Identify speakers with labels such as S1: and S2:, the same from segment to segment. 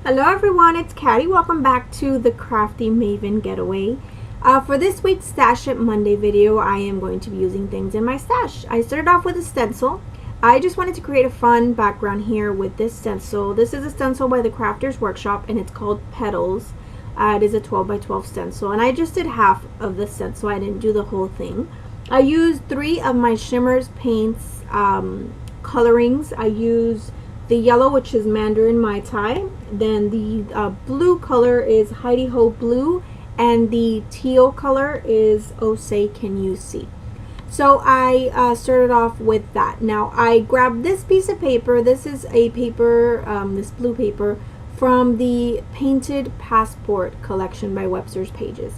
S1: Hello everyone, it's Caddy. Welcome back to the Crafty Maven Getaway. For this week's Stash It Monday video, I am going to be using things in my stash. I started off with a stencil. I just wanted to create a fun background here with this stencil. This is a stencil by the Crafters Workshop and it's called Petals. It is a 12 by 12 stencil and I just did half of the stencil. I didn't do the whole thing. I used 3 of my shimmers, paints, colorings. I used the yellow, which is Mandarin Mai Tai. Then the blue color is Heidi Ho Blue, and the teal color is Oh Say Can You See. So I started off with that. Now I grabbed this piece of paper. This is a paper, this blue paper from the Painted Passport collection by Webster's Pages.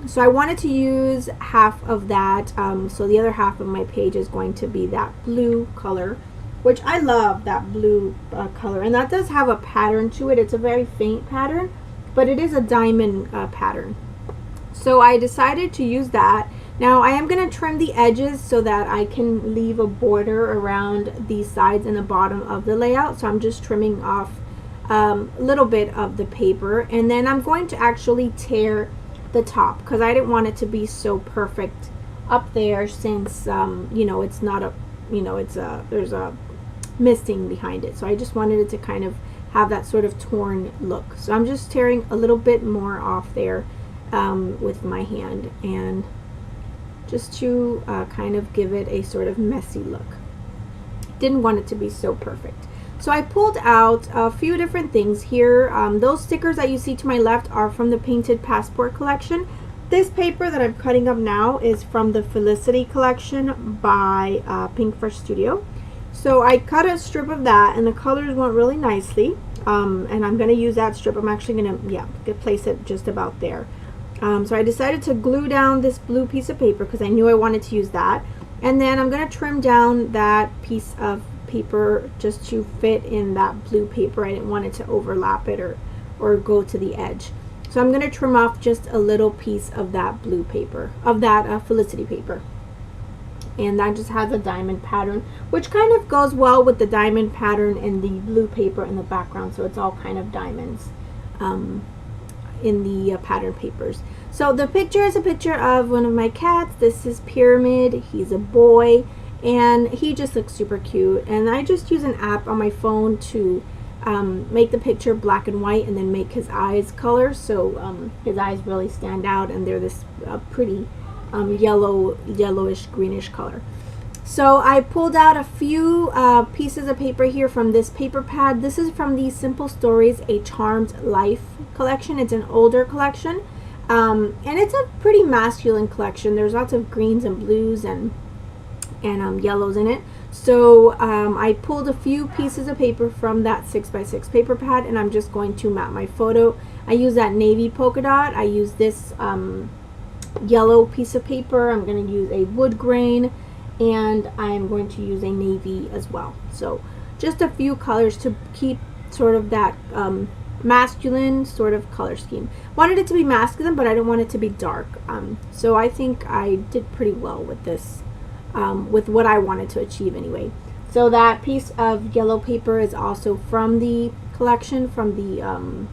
S1: So I wanted to use half of that. So the other half of my page is going to be that blue color, which I love that blue color, and that does have a pattern to it. It's a very faint pattern, but it is a diamond pattern. So I decided to use that. Now I am going to trim the edges so that I can leave a border around the sides and the bottom of the layout. So I'm just trimming off a little bit of the paper, and then I'm going to actually tear the top because I didn't want it to be so perfect up there, since you know, it's not a, you know, it's a, there's a misting behind it. So I just wanted it to kind of have that sort of torn look. So I'm just tearing a little bit more off there with my hand, and just to kind of give it a sort of messy look. Didn't want it to be so perfect. So I pulled out a few different things here. Those stickers that you see to my left are from the Painted Passport collection. This paper that I'm cutting up now is from the Felicity collection by Pink Fresh Studio. So I cut a strip of that, and the colors went really nicely. And I'm going to use that strip. I'm actually going to place it just about there. So I decided to glue down this blue piece of paper because I knew I wanted to use that. And then I'm going to trim down that piece of paper just to fit in that blue paper. I didn't want it to overlap it or go to the edge. So I'm going to trim off just a little piece of that blue paper, of that Felicity paper. And that just has a diamond pattern, which kind of goes well with the diamond pattern in the blue paper in the background. So it's all kind of diamonds in the pattern papers. So the picture is a picture of one of my cats. This is Pyramid. He's a boy, and he just looks super cute. And I just use an app on my phone to make the picture black and white, and then make his eyes color, so his eyes really stand out, and they're this pretty yellowish greenish color. So I pulled out a few pieces of paper here from this paper pad. This is from the Simple Stories A Charmed Life collection. It's an older collection, and it's a pretty masculine collection. There's lots of greens and blues and yellows in it. So I pulled a few pieces of paper from that 6x6 paper pad, and I'm just going to map my photo. I use that navy polka dot. I use this yellow piece of paper. I'm going to use a wood grain, and I'm going to use a navy as well. So just a few colors to keep sort of that masculine sort of color scheme. Wanted it to be masculine, but I don't want it to be dark. So I think I did pretty well with this, with what I wanted to achieve anyway. So that piece of yellow paper is also from the collection, from the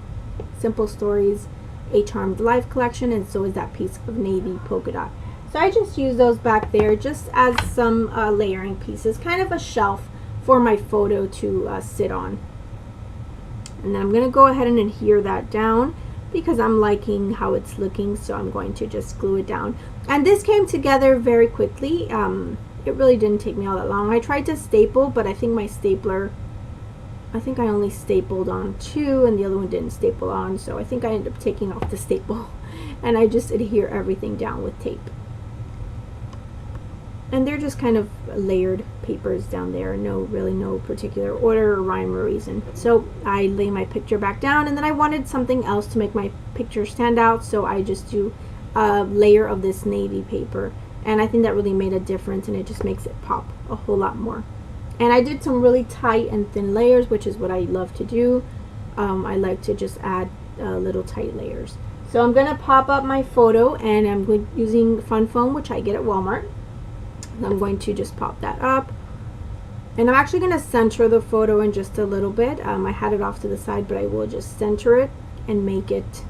S1: Simple Stories A Charmed Life collection, and so is that piece of navy polka dot. So I just use those back there just as some layering pieces, kind of a shelf for my photo to sit on. And then I'm going to go ahead and adhere that down because I'm liking how it's looking, so I'm going to just glue it down. And this came together very quickly. It really didn't take me all that long. I tried to staple, but I think my stapler, I think I only stapled on 2 and the other one didn't staple on, so I think I ended up taking off the staple and I just adhere everything down with tape. And they're just kind of layered papers down there, really no particular order or rhyme or reason. So I lay my picture back down, and then I wanted something else to make my picture stand out, so I just do a layer of this navy paper, and I think that really made a difference, and it just makes it pop a whole lot more. And I did some really tight and thin layers, which is what I love to do. I like to just add little tight layers. So I'm going to pop up my photo, and I'm using Fun Foam, which I get at Walmart. I'm going to just pop that up, And I'm actually going to center the photo in just a little bit. I had it off to the side, but I will just center it and make it,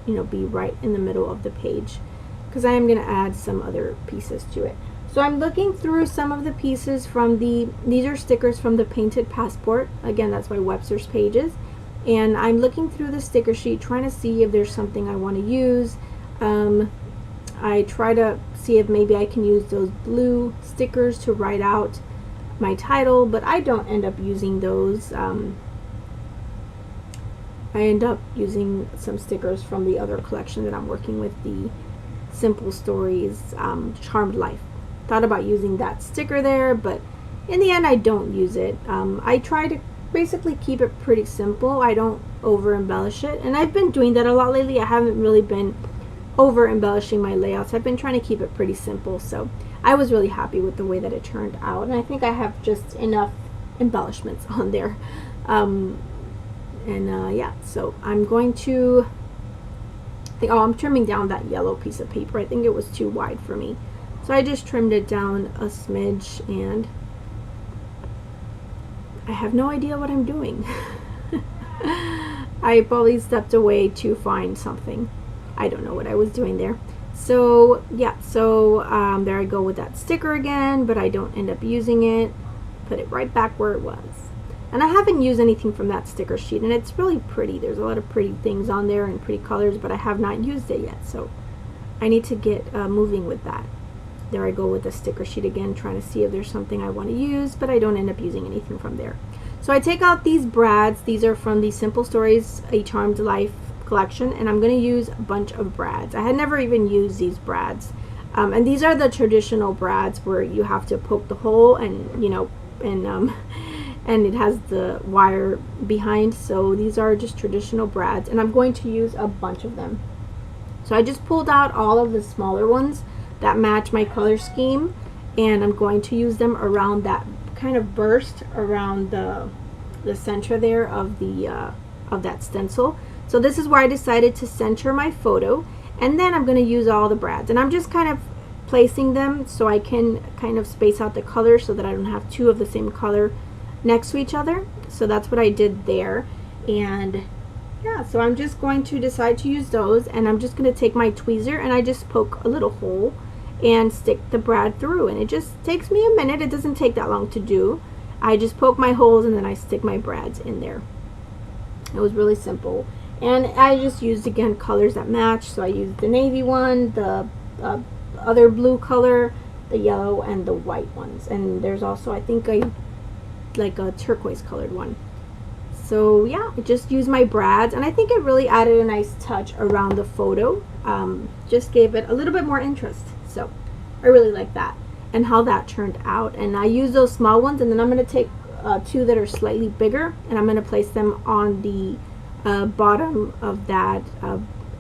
S1: you know, be right in the middle of the page, because I am going to add some other pieces to it. So I'm looking through some of the pieces from these are stickers from the Painted Passport. Again, that's by Webster's Pages. And I'm looking through the sticker sheet, trying to see if there's something I want to use. I try to see if maybe I can use those blue stickers to write out my title, but I don't end up using those. I end up using some stickers from the other collection that I'm working with, the Simple Stories Charmed Life. Thought about using that sticker there, but in the end I don't use it. I try to basically keep it pretty simple. I don't over embellish it, and I've been doing that a lot lately. I haven't really been over embellishing my layouts. I've been trying to keep it pretty simple, so I was really happy with the way that it turned out, and I think I have just enough embellishments on there. Yeah, so I'm going to I'm trimming down that yellow piece of paper. I think it was too wide for me, so I just trimmed it down a smidge, and I have no idea what I'm doing. I probably stepped away to find something. I don't know what I was doing there. So yeah, so there I go with that sticker again, but I don't end up using it. Put it right back where it was. And I haven't used anything from that sticker sheet, and it's really pretty. There's a lot of pretty things on there and pretty colors, but I have not used it yet, so I need to get moving with that. There I go with the sticker sheet again, trying to see if there's something I want to use, but I don't end up using anything from there. So I take out these brads. These are from the Simple Stories A Charmed Life collection, and I'm going to use a bunch of brads. I had never even used these brads, and these are the traditional brads where you have to poke the hole, and you know, and it has the wire behind. So these are just traditional brads, and I'm going to use a bunch of them. So I just pulled out all of the smaller ones that match my color scheme, and I'm going to use them around that kind of burst around the center there of that stencil. So this is where I decided to center my photo, and then I'm going to use all the brads, and I'm just kind of placing them so I can kind of space out the color so that I don't have two of the same color next to each other. So that's what I did there. And yeah, so I'm just going to decide to use those, and I'm just going to take my tweezer and I just poke a little hole and stick the brad through, and it just takes me a minute. It doesn't take that long to do. I just poke my holes and then I stick my brads in there. It was really simple, and I just used again colors that match. So I used the navy one, the other blue color, the yellow, and the white ones, and there's also I think like a turquoise colored one. So yeah, I just used my brads, and I think it really added a nice touch around the photo. Just gave it a little bit more interest. So I really like that and how that turned out. And I use those small ones, and then I'm going to take two that are slightly bigger, and I'm going to place them on the bottom of that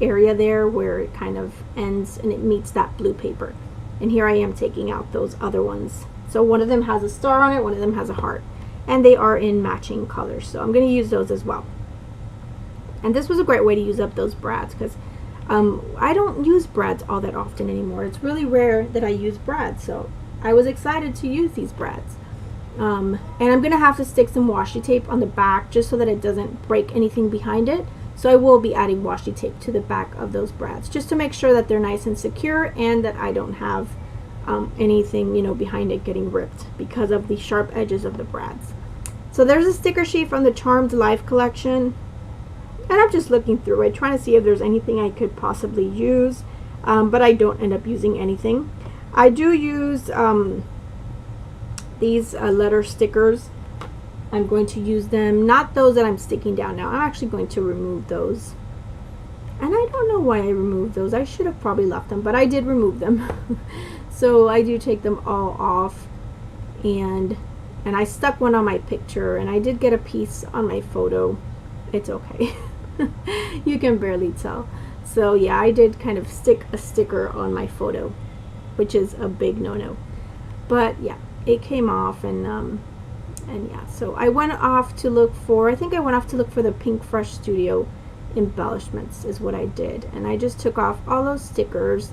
S1: area there where it kind of ends and it meets that blue paper. And here I am taking out those other ones. So one of them has a star on it, one of them has a heart, and they are in matching colors. So I'm going to use those as well. And this was a great way to use up those brads, because I don't use brads all that often anymore. It's really rare that I use brads, so I was excited to use these brads. And I'm going to have to stick some washi tape on the back just so that it doesn't break anything behind it. So I will be adding washi tape to the back of those brads just to make sure that they're nice and secure, and that I don't have anything, you know, behind it getting ripped because of the sharp edges of the brads. So there's a sticker sheet from the Charmed Life collection, and I'm just looking through it, trying to see if there's anything I could possibly use, but I don't end up using anything. I do use these letter stickers. I'm going to use them, not those that I'm sticking down now. I'm actually going to remove those. And I don't know why I removed those. I should have probably left them, but I did remove them. So I do take them all off, and I stuck one on my picture, and I did get a piece on my photo. It's okay. You can barely tell. So yeah, I did kind of stick a sticker on my photo, which is a big no-no. But yeah, it came off, and yeah, so I went off to look for, I think I went off to look for the Pink Fresh Studio embellishments is what I did. And I just took off all those stickers,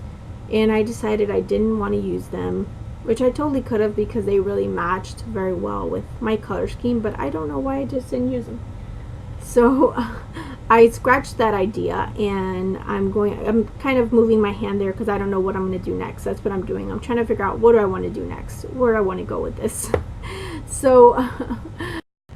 S1: and I decided I didn't want to use them. which I totally could have because they really matched very well with my color scheme, but I don't know why I just didn't use them. So I scratched that idea, and I'm kind of moving my hand there because I don't know what I'm going to do next. That's what I'm doing. I'm trying to figure out what do I want to do next, where do I want to go with this. So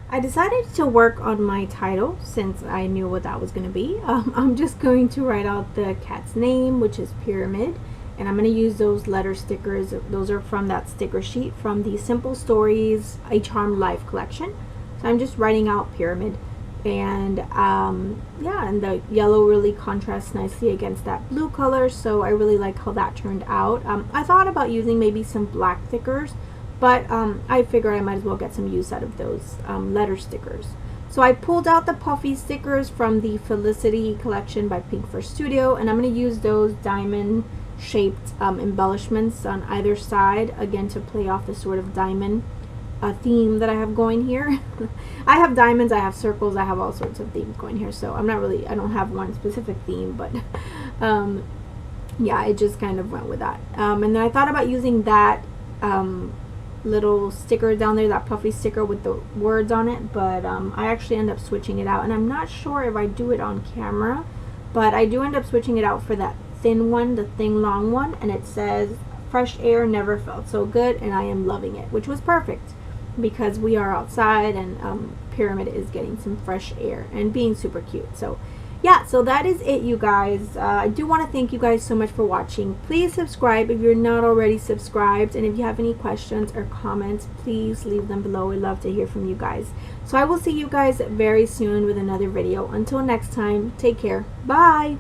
S1: I decided to work on my title since I knew what that was going to be. I'm just going to write out the cat's name, which is Pyramid, and I'm going to use those letter stickers. Those are from that sticker sheet from the Simple Stories A Charmed Life collection. So I'm just writing out Pyramid. And yeah, and the yellow really contrasts nicely against that blue color, so I really like how that turned out. I thought about using maybe some black stickers, but I figured I might as well get some use out of those letter stickers. So I pulled out the puffy stickers from the Felicity collection by Pink First Studio, and I'm going to use those diamond shaped embellishments on either side, again to play off the sort of diamond theme that I have going here. I have diamonds, I have circles, I have all sorts of themes going here, so I don't have one specific theme, but yeah, I just kind of went with that. And then I thought about using that little sticker down there, that puffy sticker with the words on it, but I actually end up switching it out, and I'm not sure if I do it on camera, but I do end up switching it out for that thin one, the thin long one, and it says fresh air never felt so good, and I am loving it, which was perfect because we are outside, and Pyramid is getting some fresh air and being super cute. So yeah, so that is it, you guys. I do want to thank you guys so much for watching. Please subscribe if you're not already subscribed, and if you have any questions or comments, please leave them below. I'd love to hear from you guys. So I will see you guys very soon with another video. Until next time, take care. Bye.